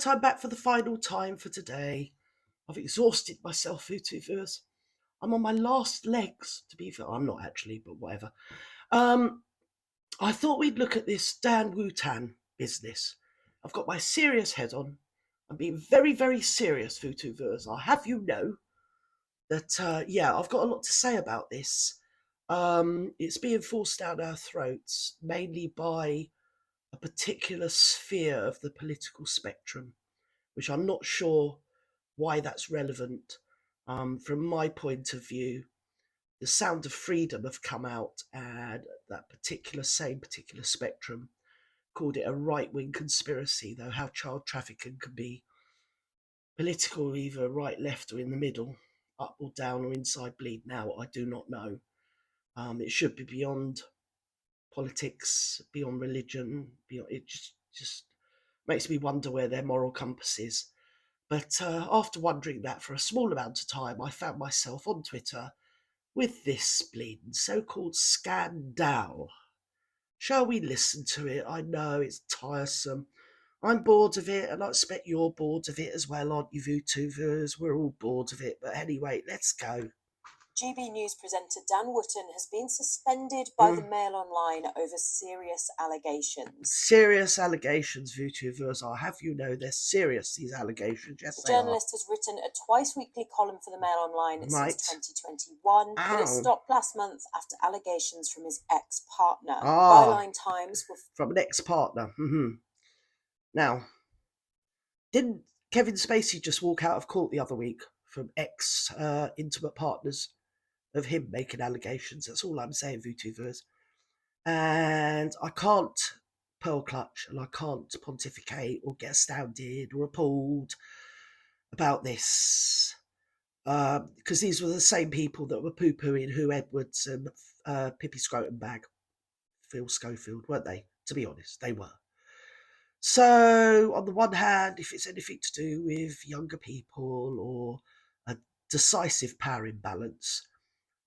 I'm back for the final time for today. I've exhausted myself, YouTubers. I'm on my last legs, to be fair. I'm not actually, but whatever. Um, I thought we'd look at this Dan WOOTON business. I've got my serious head on. I'm being very, very serious, YouTubers. I'll have you know that, I've got a lot to say about this. It's being forced down our throats, mainly by a particular sphere of the political spectrum, which I'm not sure why that's relevant. From my point of view, the Sound of Freedom have come out, and that particular spectrum called it a right-wing conspiracy, though how child trafficking can be political, either right, left, or in the middle, up or down, or inside bleed now, I do not know. It should be beyond politics, beyond religion. It just makes me wonder where their moral compass is. But after wondering that for a small amount of time, I found myself on Twitter with this bleeding so-called scandal. Shall we listen to it? I know it's tiresome. I'm bored of it, and I expect you're bored of it as well, aren't you, VTubers? We're all bored of it. But anyway, let's go. GB News presenter Dan Wootton has been suspended by the Mail Online over serious allegations. Serious allegations, VTubers. I'll have you know they're serious, these allegations. Yes, the journalist has written a twice-weekly column for the Mail Online since 2021, but it stopped last month after allegations from his ex-partner. Byline Times were... From an ex-partner. Now, didn't Kevin Spacey just walk out of court the other week from ex-intimate partners of him making allegations? That's all I'm saying, VTubers. And I can't pearl clutch and I can't pontificate or get astounded or appalled about this, because these were the same people that were poo-pooing Who Edwards and Pippi Scrotum-Bag, Phil Schofield, weren't they? To be honest, they were. So, on the one hand, if it's anything to do with younger people or a decisive power imbalance,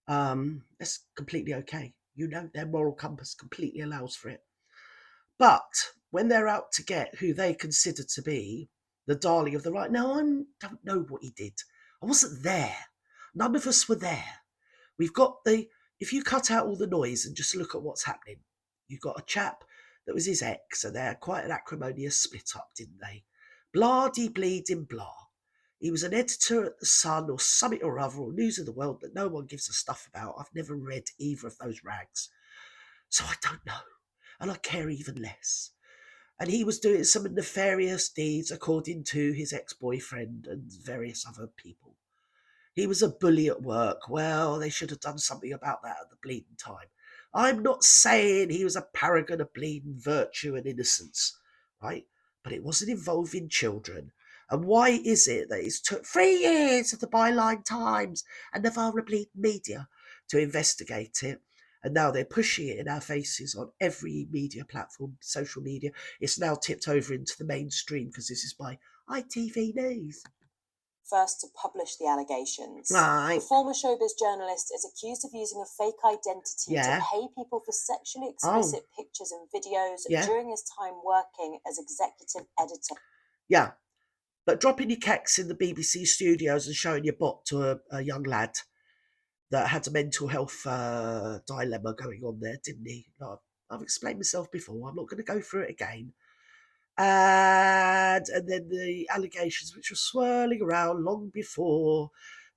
that's completely okay. You know, their moral compass completely allows for it. But when they're out to get who they consider to be the darling of the right, now I don't know what he did. I wasn't there. None of us were there. We've got if you cut out all the noise and just look at what's happening, you've got a chap that was his ex, and they had quite an acrimonious split up, didn't they? Blah-de-bleeding blah. He was an editor at The Sun or something or other, or News of the World that no one gives a stuff about. I've never read either of those rags. So I don't know. And I care even less. And he was doing some nefarious deeds according to his ex-boyfriend and various other people. He was a bully at work. Well, they should have done something about that at the bleeding time. I'm not saying he was a paragon of bleeding virtue and innocence, right? But it wasn't involving children. And why is it that it's took 3 years of the Byline Times and the Vara Bleeding media to investigate it? And now they're pushing it in our faces on every media platform, social media. It's now tipped over into the mainstream because this is by ITV News. First to publish the allegations. Right. The former showbiz journalist is accused of using a fake identity to pay people for sexually explicit pictures and videos during his time working as executive editor. Yeah, but dropping your keks in the BBC studios and showing your bot to a young lad that had a mental health dilemma going on there, didn't he? I've explained myself before. I'm not going to go through it again. And then the allegations, which were swirling around long before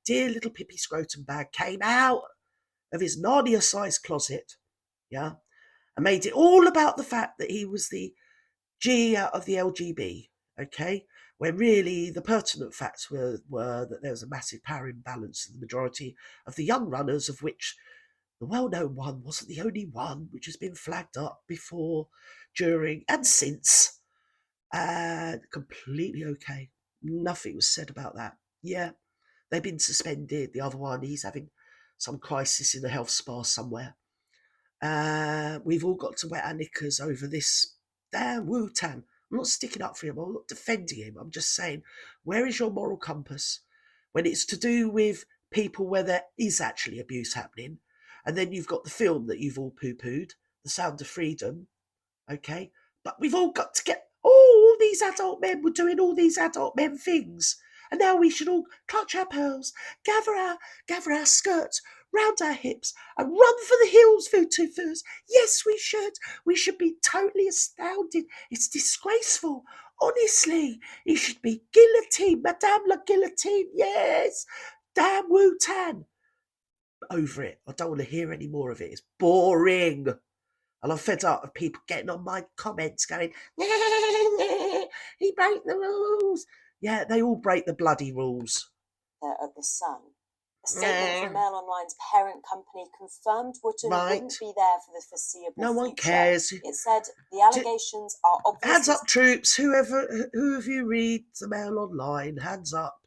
dear little Pippi Scrotum-Bag came out of his Narnia-sized closet, and made it all about the fact that he was the G out of the LGB, okay? When really the pertinent facts were that there was a massive power imbalance in the majority of the young runners, of which the well-known one wasn't the only one, which has been flagged up before, during, and since. And completely okay. Nothing was said about that. Yeah, they've been suspended. The other one, he's having some crisis in a health spa somewhere. We've all got to wet our knickers over this damn WOOTON. I'm not sticking up for him. I'm not defending him. I'm just saying, where is your moral compass when it's to do with people where there is actually abuse happening? And then you've got the film that you've all poo-pooed, The Sound of Freedom, okay? But we've all got to get all these adult men were doing all these adult men things. And now we should all clutch our pearls, gather our skirts round our hips and run for the hills, Vootoo. Yes, we should. We should be totally astounded. It's disgraceful. Honestly, he should be guillotined, Madame la Guillotine. Yes. Damn WOOTON. Over it. I don't want to hear any more of it. It's boring. And I'm fed up of people getting on my comments going, he broke the rules. Yeah, they all break the bloody rules. Of the Sun. A statement from Mail Online's parent company confirmed WOOTON wouldn't be there for the foreseeable future. No one cares. It said the allegations are obviously... Hands up, troops. Who of you read the Mail Online, hands up.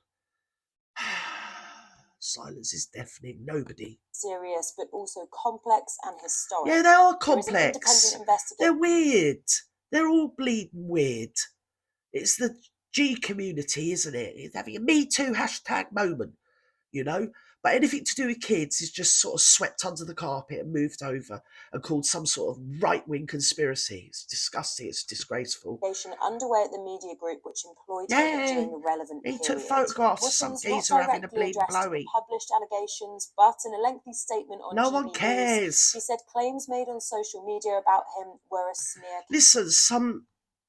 Silence is deafening. Nobody. Serious, but also complex and historic. Yeah, they are complex. There is an independent investigator. They're weird. They're all bleeding weird. It's the G community, isn't it? It's having a Me Too hashtag moment, you know? But anything to do with kids is just sort of swept under the carpet and moved over and called some sort of right-wing conspiracy. It's disgusting. It's disgraceful. Underway at the media group which employed him during the relevant period. He took photographs of some geezer having a bleeding blowy. Published allegations, but in a lengthy statement on no one cares. News, he said claims made on social media about him were a smear. Listen,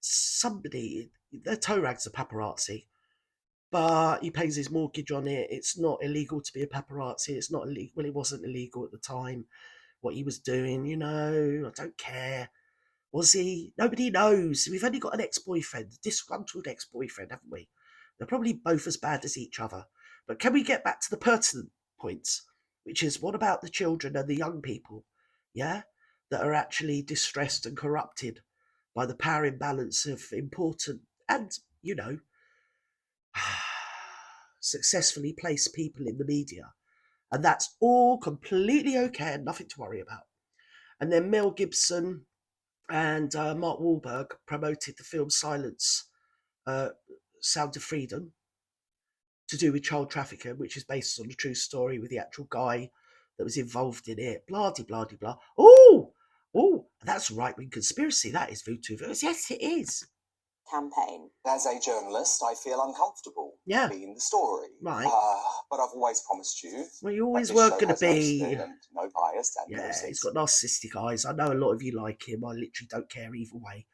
somebody, their toe rags are paparazzi. But he pays his mortgage on it. It's not illegal to be a paparazzi. It's not illegal. Well, it wasn't illegal at the time, what he was doing, you know. I don't care. Was he? Nobody knows. We've only got an ex-boyfriend, a disgruntled ex-boyfriend, haven't we? They're probably both as bad as each other. But can we get back to the pertinent points, which is what about the children and the young people, yeah, that are actually distressed and corrupted by the power imbalance of important and, you know, successfully placed people in the media, and that's all completely okay and nothing to worry about. And then Mel Gibson and Mark Wahlberg promoted the film Silence, Sound of Freedom, to do with child trafficking, which is based on a true story with the actual guy that was involved in it. Blah de blah de blah. Oh, that's right-wing conspiracy. That is Vootoo. Yes, it is. Campaign. As a journalist, I feel uncomfortable being the story. Right. But I've always promised you. Well, you always were going to be. No bias. And yeah, he's got narcissistic eyes. I know a lot of you like him. I literally don't care either way.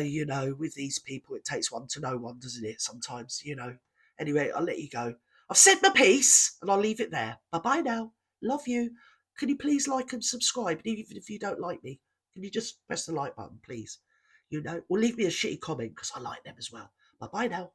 You know, with these people, it takes one to know one, doesn't it? Sometimes, you know. Anyway, I'll let you go. I've said my piece, and I'll leave it there. Bye-bye now. Love you. Can you please like and subscribe? And even if you don't like me, can you just press the like button, please? You know, or leave me a shitty comment because I like them as well. Bye-bye now.